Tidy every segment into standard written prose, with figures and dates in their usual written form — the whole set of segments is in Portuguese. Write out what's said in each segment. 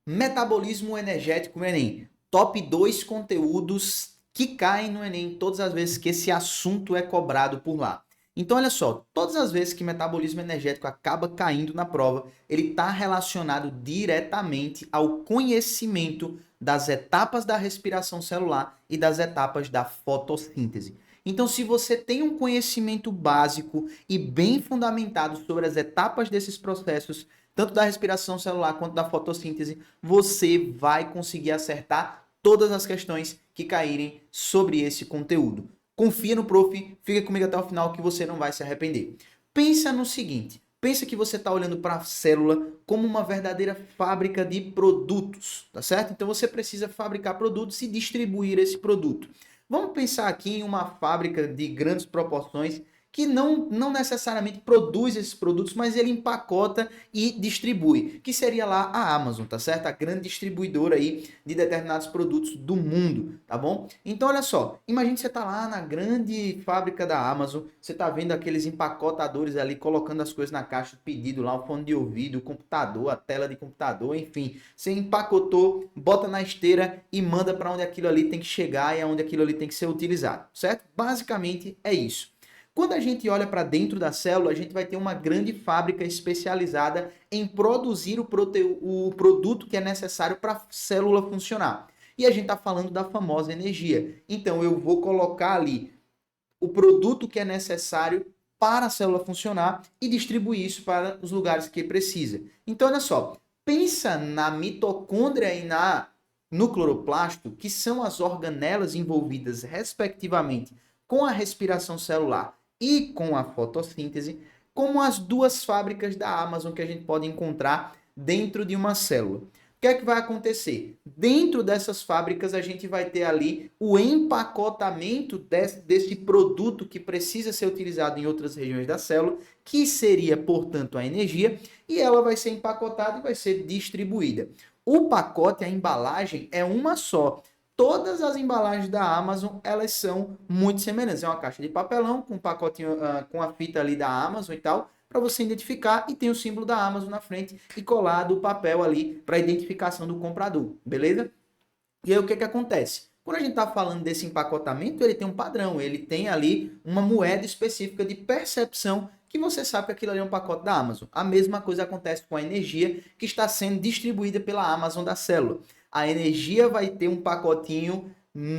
Metabolismo energético no Enem. Top 2 conteúdos que caem no Enem todas as vezes que esse assunto é cobrado por lá. Então, olha só, todas as vezes que metabolismo energético acaba caindo na prova, ele está relacionado diretamente ao conhecimento das etapas da respiração celular e das etapas da fotossíntese. Então, se você tem um conhecimento básico e bem fundamentado sobre as etapas desses processos, tanto da respiração celular quanto da fotossíntese, você vai conseguir acertar todas as questões que caírem sobre esse conteúdo. Confia no prof, fica comigo até o final que você não vai se arrepender. Pensa no seguinte, pensa que você está olhando para a célula como uma verdadeira fábrica de produtos, tá certo? Então você precisa fabricar produtos e distribuir esse produto. Vamos pensar aqui em uma fábrica de grandes proporções que não necessariamente produz esses produtos, mas ele empacota e distribui, que seria lá a Amazon, tá certo? A grande distribuidora aí de determinados produtos do mundo, tá bom? Então, olha só, imagine que você tá lá na grande fábrica da Amazon, você tá vendo aqueles empacotadores ali colocando as coisas na caixa de pedido lá, o fone de ouvido, o computador, a tela de computador, enfim, você empacotou, bota na esteira e manda para onde aquilo ali tem que chegar e aonde aquilo ali tem que ser utilizado, certo? Basicamente é isso. Quando a gente olha para dentro da célula, a gente vai ter uma grande fábrica especializada em produzir o produto que é necessário para a célula funcionar. E a gente está falando da famosa energia. Então, eu vou colocar ali o produto que é necessário para a célula funcionar e distribuir isso para os lugares que precisa. Então, olha só, pensa na mitocôndria e no cloroplasto, que são as organelas envolvidas, respectivamente, com a respiração celular e com a fotossíntese, como as duas fábricas da Amazon que a gente pode encontrar dentro de uma célula. O que é que vai acontecer? Dentro dessas fábricas, a gente vai ter ali o empacotamento desse produto que precisa ser utilizado em outras regiões da célula, que seria, portanto, a energia, e ela vai ser empacotada e vai ser distribuída. O pacote, a embalagem, é uma só. Todas as embalagens da Amazon, elas são muito semelhantes. É uma caixa de papelão com um pacotinho, com a fita ali da Amazon e tal, para você identificar, e tem o símbolo da Amazon na frente e colado o papel ali para identificação do comprador, beleza? E aí o que que acontece? Quando a gente está falando desse empacotamento, ele tem um padrão, ele tem ali uma moeda específica de percepção que você sabe que aquilo ali é um pacote da Amazon. A mesma coisa acontece com a energia que está sendo distribuída pela Amazon da célula. A energia vai ter um pacotinho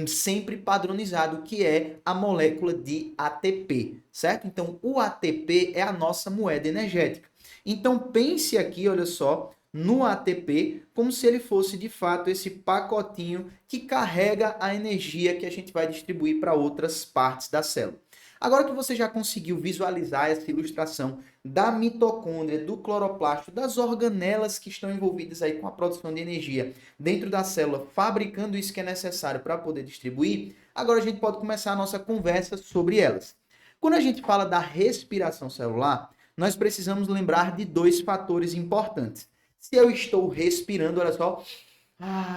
sempre padronizado, que é a molécula de ATP, certo? Então, o ATP é a nossa moeda energética. Então, pense aqui, olha só, no ATP, como se ele fosse de fato esse pacotinho que carrega a energia que a gente vai distribuir para outras partes da célula. Agora que você já conseguiu visualizar essa ilustração da mitocôndria, do cloroplasto, das organelas que estão envolvidas aí com a produção de energia dentro da célula, fabricando isso que é necessário para poder distribuir, agora a gente pode começar a nossa conversa sobre elas. Quando a gente fala da respiração celular, nós precisamos lembrar de dois fatores importantes. Se eu estou respirando, olha só,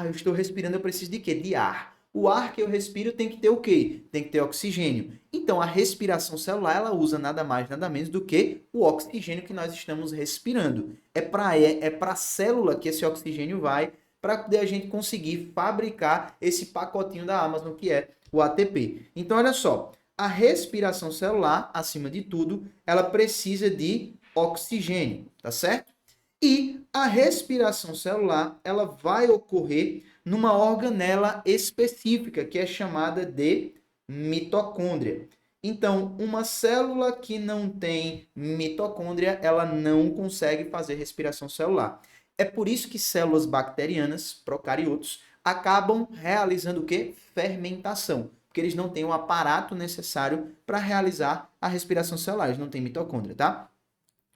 eu estou respirando, eu preciso de quê? De ar. O ar que eu respiro tem que ter o quê? Tem que ter oxigênio. Então, a respiração celular, ela usa nada mais, nada menos do que o oxigênio que nós estamos respirando. É para a célula que esse oxigênio vai para poder a gente conseguir fabricar esse pacotinho da Amazon, que é o ATP. Então, olha só, a respiração celular, acima de tudo, ela precisa de oxigênio, tá certo? E a respiração celular, ela vai ocorrer numa organela específica, que é chamada de mitocôndria. Então, uma célula que não tem mitocôndria, ela não consegue fazer respiração celular. É por isso que células bacterianas, procariotos, acabam realizando o quê? Fermentação, porque eles não têm o aparato necessário para realizar a respiração celular, eles não têm mitocôndria, tá?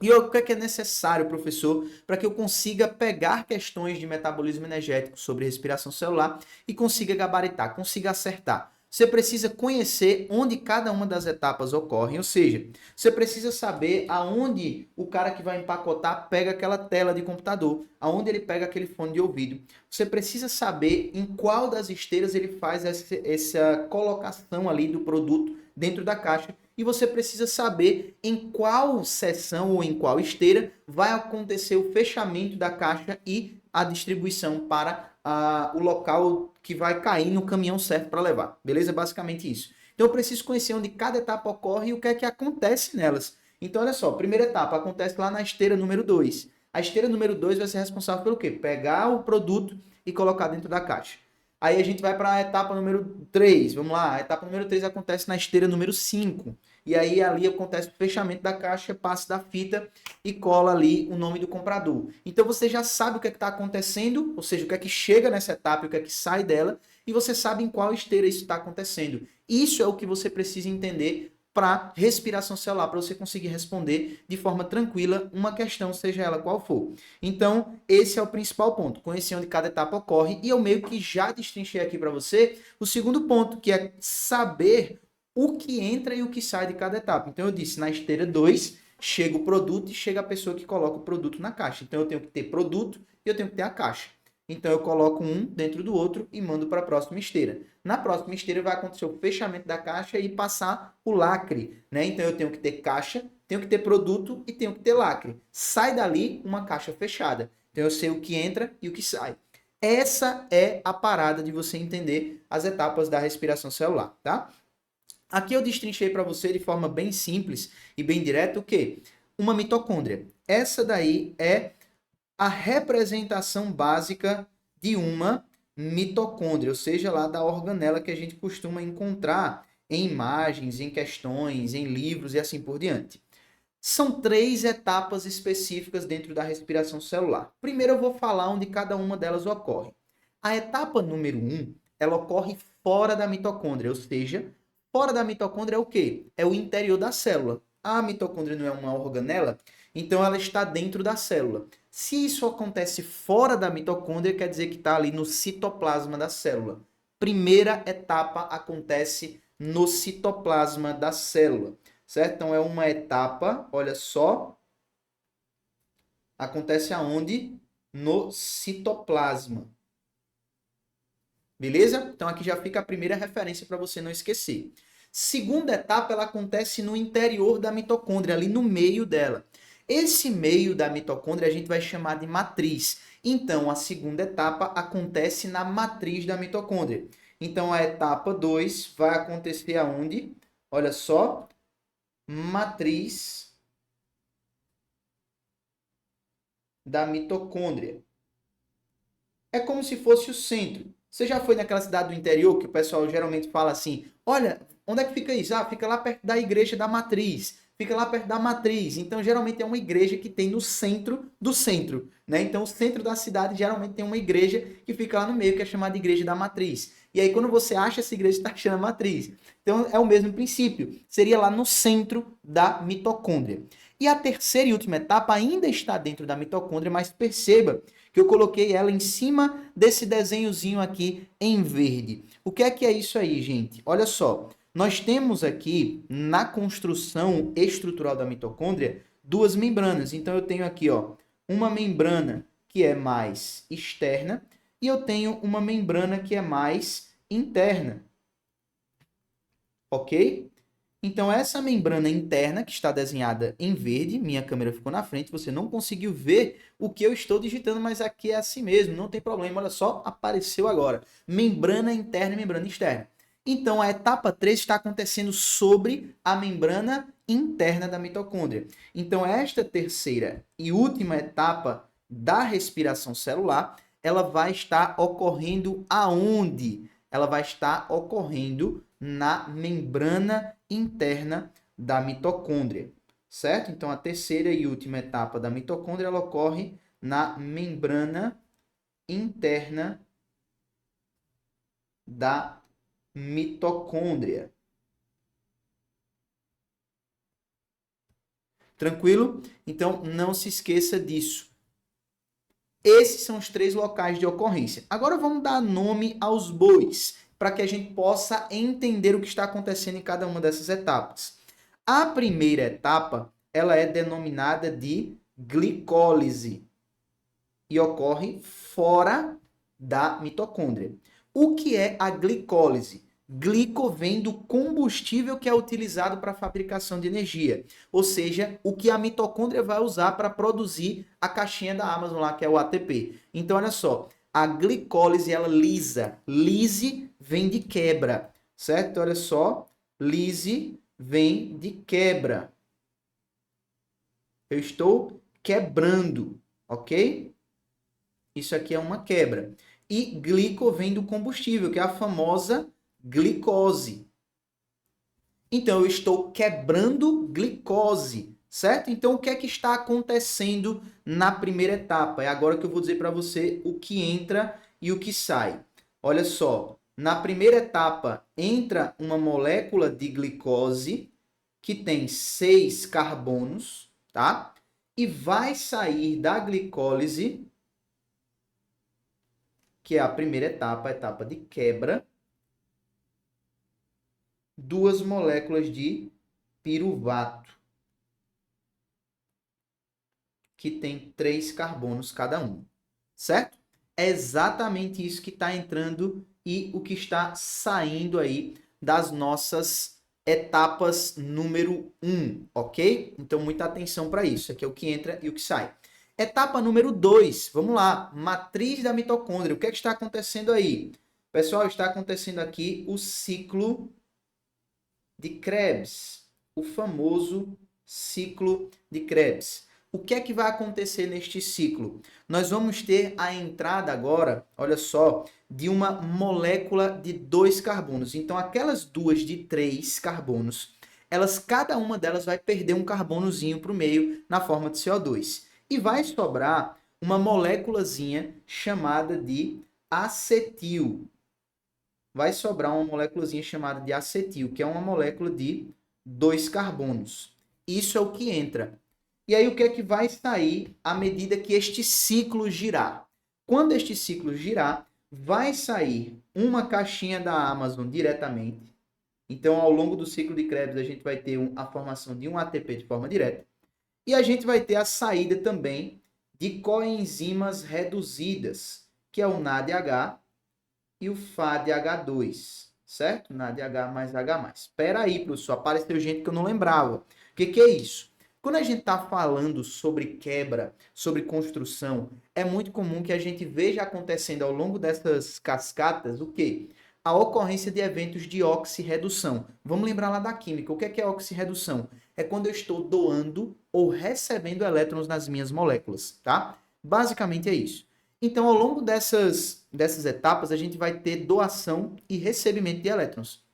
E o que é necessário, professor, para que eu consiga pegar questões de metabolismo energético sobre respiração celular e consiga gabaritar, consiga acertar? Você precisa conhecer onde cada uma das etapas ocorrem, ou seja, você precisa saber aonde o cara que vai empacotar pega aquela tela de computador, aonde ele pega aquele fone de ouvido. Você precisa saber em qual das esteiras ele faz essa colocação ali do produto dentro da caixa, e você precisa saber em qual seção ou em qual esteira vai acontecer o fechamento da caixa e a distribuição para o local que vai cair no caminhão certo para levar. Beleza? Basicamente isso. Então eu preciso conhecer onde cada etapa ocorre e o que é que acontece nelas. Então olha só, primeira etapa acontece lá na esteira número 2. A esteira número 2 vai ser responsável pelo quê? Pegar o produto e colocar dentro da caixa. Aí a gente vai para a etapa número 3. Vamos lá, a etapa número 3 acontece na esteira número 5. E aí ali acontece o fechamento da caixa, passe da fita e cola ali o nome do comprador. Então você já sabe o que é que está acontecendo, ou seja, o que é que chega nessa etapa e o que é que sai dela, e você sabe em qual esteira isso está acontecendo. Isso é o que você precisa entender para respiração celular, para você conseguir responder de forma tranquila uma questão, seja ela qual for. Então, esse é o principal ponto, conhecer onde cada etapa ocorre, e eu meio que já destrinchei aqui para você o segundo ponto, que é saber o que entra e o que sai de cada etapa. Então, eu disse, na esteira 2, chega o produto e chega a pessoa que coloca o produto na caixa. Então, eu tenho que ter produto e eu tenho que ter a caixa. Então, eu coloco um dentro do outro e mando para a próxima esteira. Na próxima esteira vai acontecer o fechamento da caixa e passar o lacre, né? Então, eu tenho que ter caixa, tenho que ter produto e tenho que ter lacre. Sai dali uma caixa fechada. Então, eu sei o que entra e o que sai. Essa é a parada de você entender as etapas da respiração celular, tá? Aqui eu destrinchei para você de forma bem simples e bem direta o quê? Uma mitocôndria. Essa daí é a representação básica de uma mitocôndria, ou seja, lá da organela que a gente costuma encontrar em imagens, em questões, em livros e assim por diante. São 3 etapas específicas dentro da respiração celular. Primeiro eu vou falar onde cada uma delas ocorre. A etapa número 1, ela ocorre fora da mitocôndria, ou seja, fora da mitocôndria é o quê? É o interior da célula. A mitocôndria não é uma organela, então ela está dentro da célula. Se isso acontece fora da mitocôndria, quer dizer que está ali no citoplasma da célula. Primeira etapa acontece no citoplasma da célula, certo? Então é uma etapa, olha só, acontece aonde? No citoplasma. Beleza? Então aqui já fica a primeira referência para você não esquecer. Segunda etapa, ela acontece no interior da mitocôndria, ali no meio dela. Esse meio da mitocôndria a gente vai chamar de matriz. Então, a segunda etapa acontece na matriz da mitocôndria. Então, a etapa 2 vai acontecer aonde? Olha só, matriz da mitocôndria. É como se fosse o centro. Você já foi naquela cidade do interior que o pessoal geralmente fala assim: olha, onde é que fica isso? Ah, fica lá perto da igreja da matriz. Fica lá perto da matriz. Então, geralmente é uma igreja que tem no centro do centro, né? Então, o centro da cidade geralmente tem uma igreja que fica lá no meio, que é chamada de igreja da matriz. E aí, quando você acha essa igreja, está achando a matriz. Então, é o mesmo princípio. Seria lá no centro da mitocôndria. E a terceira e última etapa ainda está dentro da mitocôndria, mas perceba que eu coloquei ela em cima desse desenhozinho aqui em verde. O que é isso aí, gente? Olha só, nós temos aqui na construção estrutural da mitocôndria 2 membranas. Então eu tenho aqui, ó, uma membrana que é mais externa e eu tenho uma membrana que é mais interna. Ok? Então, essa membrana interna, que está desenhada em verde, minha câmera ficou na frente, você não conseguiu ver o que eu estou digitando, mas aqui é assim mesmo, não tem problema, olha só, apareceu agora. Membrana interna e membrana externa. Então, a etapa 3 está acontecendo sobre a membrana interna da mitocôndria. Então, esta terceira e última etapa da respiração celular, ela vai estar ocorrendo aonde? Ela vai estar ocorrendo na membrana interna da mitocôndria, certo? Então, a terceira e última etapa da mitocôndria, ela ocorre na membrana interna da mitocôndria. Tranquilo? Então, não se esqueça disso. Esses são os 3 locais de ocorrência. Agora vamos dar nome aos bois, para que a gente possa entender o que está acontecendo em cada uma dessas etapas. A primeira etapa, ela é denominada de glicólise e ocorre fora da mitocôndria. O que é a glicólise? Glico vem do combustível que é utilizado para a fabricação de energia. Ou seja, o que a mitocôndria vai usar para produzir a caixinha da Amazon lá, que é o ATP. Então, olha só, a glicólise, ela lisa. Lise vem de quebra, certo? Olha só, lise vem de quebra. Eu estou quebrando, ok? Isso aqui é uma quebra. E glico vem do combustível, que é a famosa glicose. Então, eu estou quebrando glicose, certo? Então, o que é que está acontecendo na primeira etapa? É agora que eu vou dizer para você o que entra e o que sai. Olha só, na primeira etapa entra uma molécula de glicose que tem 6 carbonos, tá? E vai sair da glicólise, que é a primeira etapa, a etapa de quebra, 2 moléculas de piruvato, que tem 3 carbonos cada um, certo? É exatamente isso que está entrando e o que está saindo aí das nossas etapas número 1, ok? Então, muita atenção para isso. Aqui é o que entra e o que sai. Etapa número 2, vamos lá, matriz da mitocôndria. O que é que está acontecendo aí? Pessoal, está acontecendo aqui o ciclo de Krebs, o famoso ciclo de Krebs. O que é que vai acontecer neste ciclo? Nós vamos ter a entrada agora, olha só, de uma molécula de 2 carbonos. Então, aquelas duas de 3 carbonos, cada uma delas vai perder um carbonozinho para o meio na forma de CO2. E vai sobrar uma moléculazinha chamada de acetil. Vai sobrar uma moléculazinha chamada de acetil, que é uma molécula de 2 carbonos. Isso é o que entra. E aí o que é que vai sair à medida que este ciclo girar? Quando este ciclo girar, vai sair uma caixinha da Amazon diretamente. Então, ao longo do ciclo de Krebs, a gente vai ter a formação de um ATP de forma direta. E a gente vai ter a saída também de coenzimas reduzidas, que é o NADH e o FADH2, certo? NADH mais H+. Espera aí, professor, apareceu gente que eu não lembrava. O que é isso? Quando a gente está falando sobre quebra, sobre construção, é muito comum que a gente veja acontecendo ao longo dessas cascatas o quê? A ocorrência de eventos de oxirredução. Vamos lembrar lá da química. O que é oxirredução? É quando eu estou doando ou recebendo elétrons nas minhas moléculas, tá? Basicamente é isso. Então, ao longo dessas etapas, a gente vai ter doação e recebimento de elétrons.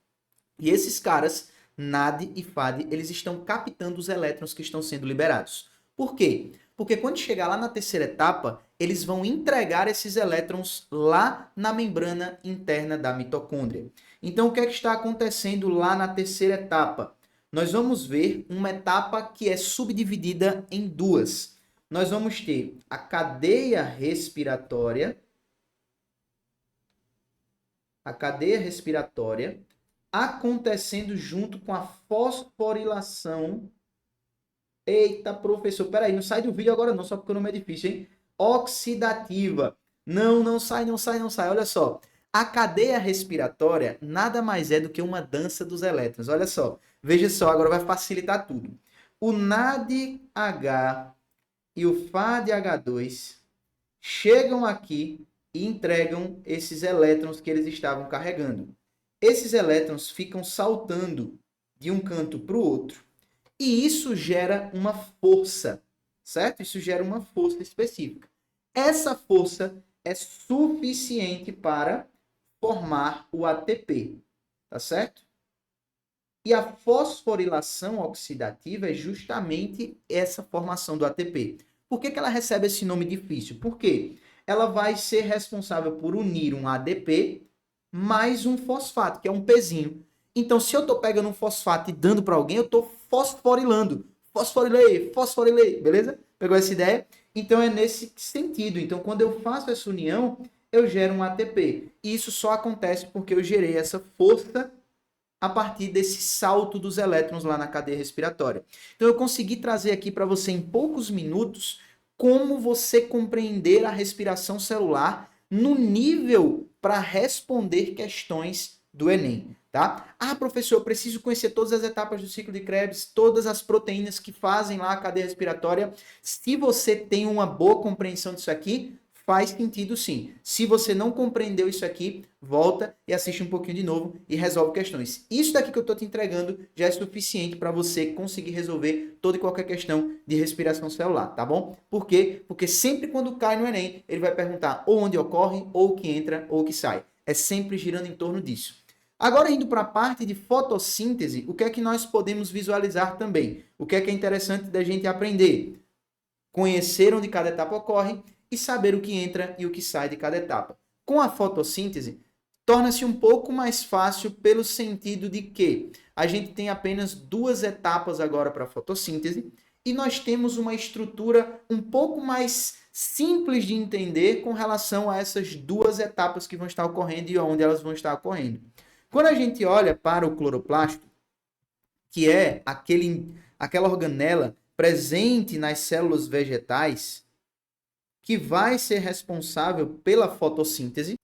E esses caras, NAD e FAD, eles estão captando os elétrons que estão sendo liberados. Por quê? Porque quando chegar lá na terceira etapa, eles vão entregar esses elétrons lá na membrana interna da mitocôndria. Então, o que é que está acontecendo lá na terceira etapa? Nós vamos ver uma etapa que é subdividida em duas. Nós vamos ter a cadeia respiratória, acontecendo junto com a fosforilação. Eita, professor, peraí, não sai do vídeo agora não, só porque o nome é difícil, hein? Oxidativa. Não sai. Olha só, a cadeia respiratória nada mais é do que uma dança dos elétrons. Olha só, veja só, agora vai facilitar tudo. O NADH e o FADH2 chegam aqui e entregam esses elétrons que eles estavam carregando. Esses elétrons ficam saltando de um canto para o outro e isso gera uma força, certo? Isso gera uma força específica. Essa força é suficiente para formar o ATP, tá certo? E a fosforilação oxidativa é justamente essa formação do ATP. Por que ela recebe esse nome difícil? Porque ela vai ser responsável por unir um ADP mais um fosfato, que é um pezinho. Então, se eu estou pegando um fosfato e dando para alguém, eu estou fosforilando. Fosforilei, beleza? Pegou essa ideia? Então, é nesse sentido. Então, quando eu faço essa união, eu gero um ATP. E isso só acontece porque eu gerei essa força a partir desse salto dos elétrons lá na cadeia respiratória. Então, eu consegui trazer aqui para você em poucos minutos como você compreender a respiração celular no nível para responder questões do Enem. tá? Ah, professor, eu preciso conhecer todas as etapas do ciclo de Krebs, todas as proteínas que fazem lá a cadeia respiratória. Se você tem uma boa compreensão disso aqui, faz sentido sim. Se você não compreendeu isso aqui, volta e assiste um pouquinho de novo e resolve questões. Isso daqui que eu estou te entregando já é suficiente para você conseguir resolver toda e qualquer questão de respiração celular, tá bom? Por quê? Porque sempre quando cai no Enem, ele vai perguntar ou onde ocorre, ou o que entra, ou o que sai. É sempre girando em torno disso. Agora, indo para a parte de fotossíntese, o que é que nós podemos visualizar também? O que é interessante da gente aprender? Conhecer onde cada etapa ocorre e saber o que entra e o que sai de cada etapa. Com a fotossíntese, torna-se um pouco mais fácil pelo sentido de que a gente tem apenas 2 etapas agora para a fotossíntese e nós temos uma estrutura um pouco mais simples de entender com relação a essas 2 etapas que vão estar ocorrendo e onde elas vão estar ocorrendo. Quando a gente olha para o cloroplasto, que é aquela organela presente nas células vegetais, que vai ser responsável pela fotossíntese.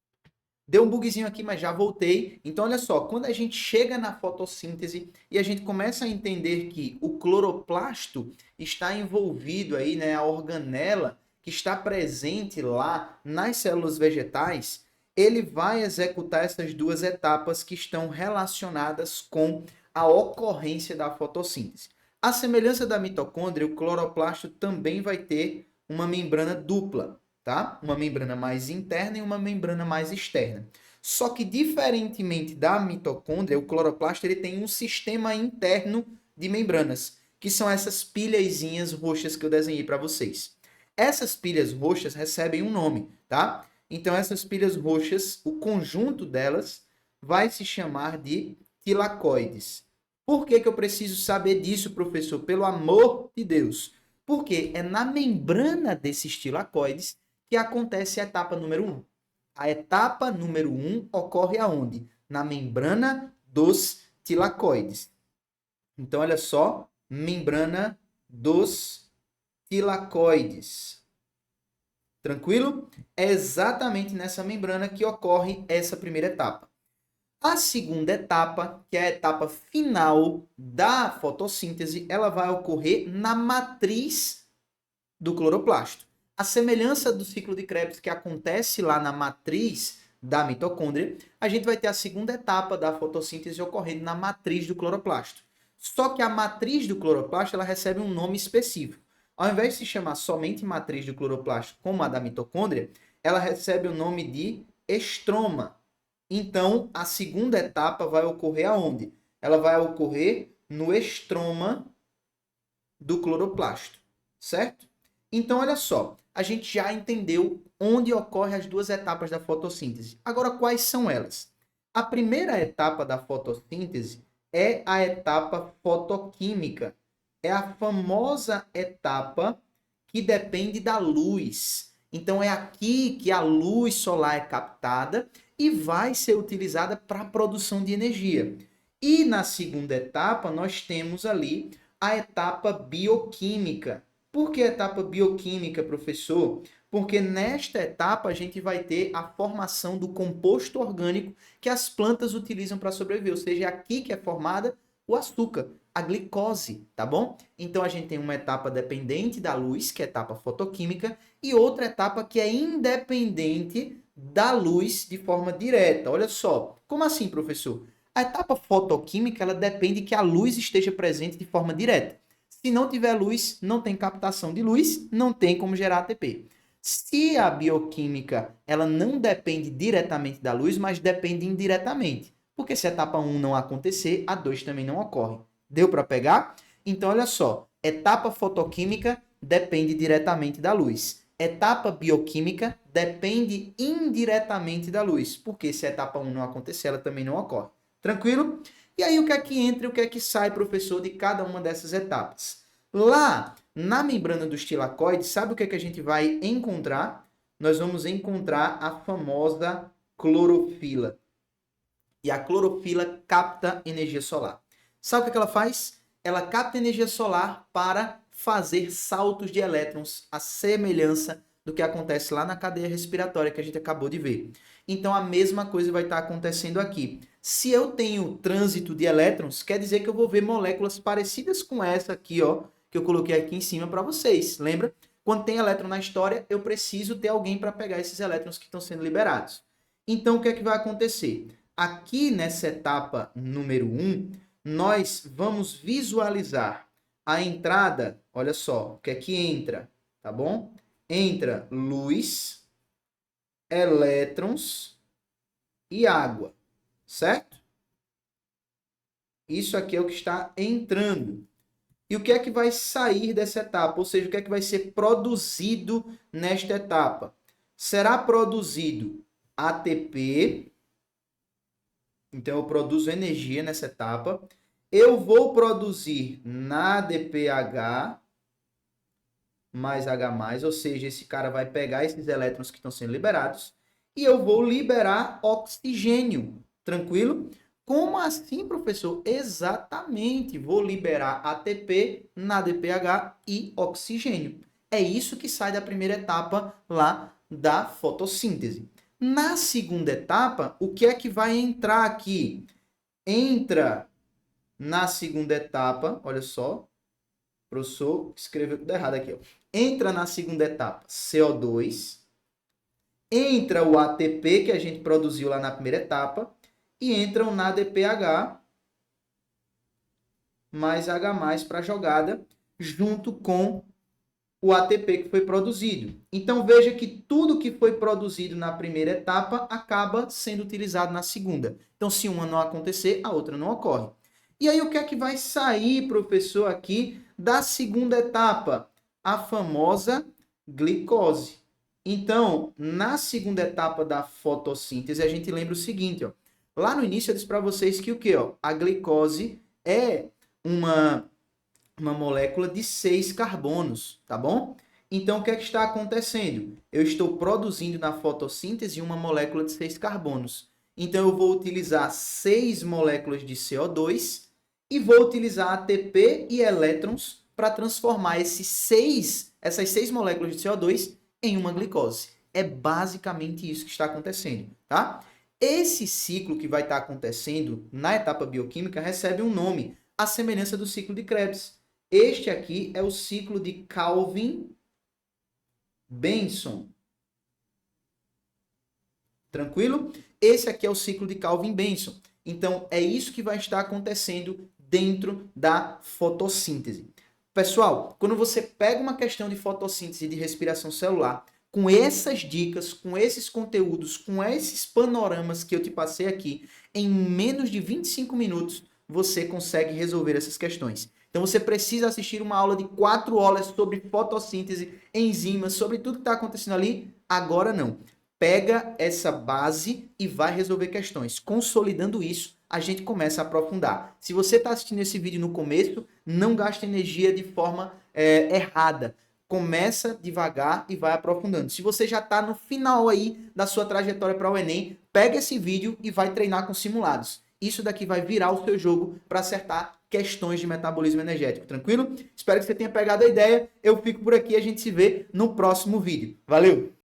Deu um bugzinho aqui, mas já voltei. Então, olha só, quando a gente chega na fotossíntese e a gente começa a entender que o cloroplasto está envolvido aí, né, a organela que está presente lá nas células vegetais, ele vai executar essas 2 etapas que estão relacionadas com a ocorrência da fotossíntese. A semelhança da mitocôndria, o cloroplasto também vai ter uma membrana dupla, tá? Uma membrana mais interna e uma membrana mais externa. Só que, diferentemente da mitocôndria, o cloroplasto ele tem um sistema interno de membranas, que são essas pilhazinhas roxas que eu desenhei para vocês. Essas pilhas roxas recebem um nome, tá? Então, essas pilhas roxas, o conjunto delas vai se chamar de tilacoides. Por que eu preciso saber disso, professor? Pelo amor de Deus. Porque é na membrana desses tilacoides que acontece a etapa número 1. A etapa número 1 ocorre aonde? Na membrana dos tilacoides. Então, olha só, membrana dos tilacoides. Tranquilo? É exatamente nessa membrana que ocorre essa primeira etapa. A segunda etapa, que é a etapa final da fotossíntese, ela vai ocorrer na matriz do cloroplasto. A semelhança do ciclo de Krebs que acontece lá na matriz da mitocôndria, a gente vai ter a segunda etapa da fotossíntese ocorrendo na matriz do cloroplasto. Só que a matriz do cloroplasto ela recebe um nome específico. Ao invés de se chamar somente matriz do cloroplasto como a da mitocôndria, ela recebe o nome de estroma. Então, a segunda etapa vai ocorrer aonde? Ela vai ocorrer no estroma do cloroplasto, certo? Então, olha só, a gente já entendeu onde ocorrem as 2 etapas da fotossíntese. Agora, quais são elas? A primeira etapa da fotossíntese é a etapa fotoquímica. É a famosa etapa que depende da luz. Então, é aqui que a luz solar é captada e vai ser utilizada para a produção de energia. E na segunda etapa, nós temos ali a etapa bioquímica. Por que etapa bioquímica, professor? Porque nesta etapa a gente vai ter a formação do composto orgânico que as plantas utilizam para sobreviver. Ou seja, é aqui que é formada o açúcar, a glicose, tá bom? Então a gente tem uma etapa dependente da luz, que é a etapa fotoquímica, e outra etapa que é independente da luz de forma direta. Olha só, como assim, professor? A etapa fotoquímica ela depende que a luz esteja presente de forma direta. Se não tiver luz, não tem captação de luz, não tem como gerar ATP. Se a bioquímica ela não depende diretamente da luz, mas depende indiretamente. Porque se a etapa 1 não acontecer, a 2 também não ocorre. Deu para pegar? Então, olha só. Etapa fotoquímica depende diretamente da luz. Etapa bioquímica depende indiretamente da luz. Porque se a etapa 1 não acontecer, ela também não ocorre. Tranquilo? E aí, o que é que entra e o que é que sai, professor, de cada uma dessas etapas? Lá na membrana dos tilacoides, sabe o que é que a gente vai encontrar? Nós vamos encontrar a famosa clorofila. E a clorofila capta energia solar. Sabe o que ela faz? Ela capta energia solar para fazer saltos de elétrons, à semelhança do que acontece lá na cadeia respiratória que a gente acabou de ver. Então, a mesma coisa vai estar acontecendo aqui. Se eu tenho trânsito de elétrons, quer dizer que eu vou ver moléculas parecidas com essa aqui, ó, que eu coloquei aqui em cima para vocês. Lembra? Quando tem elétron na história, eu preciso ter alguém para pegar esses elétrons que estão sendo liberados. Então, o que é que vai acontecer? Aqui nessa etapa número 1, nós vamos visualizar a entrada, olha só, o que é que entra, tá bom? Entra luz, elétrons e água, certo? Isso aqui é o que está entrando. E o que é que vai sair dessa etapa? Ou seja, o que é que vai ser produzido nesta etapa? Será produzido ATP, então eu produzo energia nessa etapa. Eu vou produzir NADPH mais H+, ou seja, esse cara vai pegar esses elétrons que estão sendo liberados e eu vou liberar oxigênio, tranquilo? Como assim, professor? Exatamente, vou liberar ATP, NADPH e oxigênio. É isso que sai da primeira etapa lá da fotossíntese. Na segunda etapa, o que é que vai entrar aqui? Entra na segunda etapa, olha só, o professor escreveu tudo errado aqui, ó. Entra na segunda etapa CO2, entra o ATP que a gente produziu lá na primeira etapa e entra o NADPH mais H+ para a jogada junto com o ATP que foi produzido. Então veja que tudo que foi produzido na primeira etapa acaba sendo utilizado na segunda. Então se uma não acontecer, a outra não ocorre. E aí o que é que vai sair, professor, aqui da segunda etapa? A famosa glicose. Então, na segunda etapa da fotossíntese, a gente lembra o seguinte, ó. Lá no início eu disse para vocês que o quê? Ó? A glicose é uma molécula de 6 carbonos, tá bom? Então, o que é que está acontecendo? Eu estou produzindo na fotossíntese uma molécula de 6 carbonos. Então, eu vou utilizar 6 moléculas de CO2 e vou utilizar ATP e elétrons para transformar essas 6 moléculas de CO2 em uma glicose. É basicamente isso que está acontecendo, tá? Esse ciclo que vai estar acontecendo na etapa bioquímica recebe um nome, a semelhança do ciclo de Krebs. Este aqui é o ciclo de Calvin-Benson. Tranquilo? Esse aqui é o ciclo de Calvin-Benson. Então, é isso que vai estar acontecendo dentro da fotossíntese. Pessoal, quando você pega uma questão de fotossíntese e de respiração celular, com essas dicas, com esses conteúdos, com esses panoramas que eu te passei aqui, em menos de 25 minutos, você consegue resolver essas questões. Então você precisa assistir uma aula de 4 horas sobre fotossíntese, enzimas, sobre tudo que está acontecendo ali. Agora não. Pega essa base e vai resolver questões. Consolidando isso, a gente começa a aprofundar. Se você está assistindo esse vídeo no começo, não gaste energia de forma errada. Começa devagar e vai aprofundando. Se você já está no final aí da sua trajetória para o Enem, pega esse vídeo e vai treinar com simulados. Isso daqui vai virar o seu jogo para acertar questões de metabolismo energético, tranquilo? Espero que você tenha pegado a ideia. Eu fico por aqui, a gente se vê no próximo vídeo. Valeu!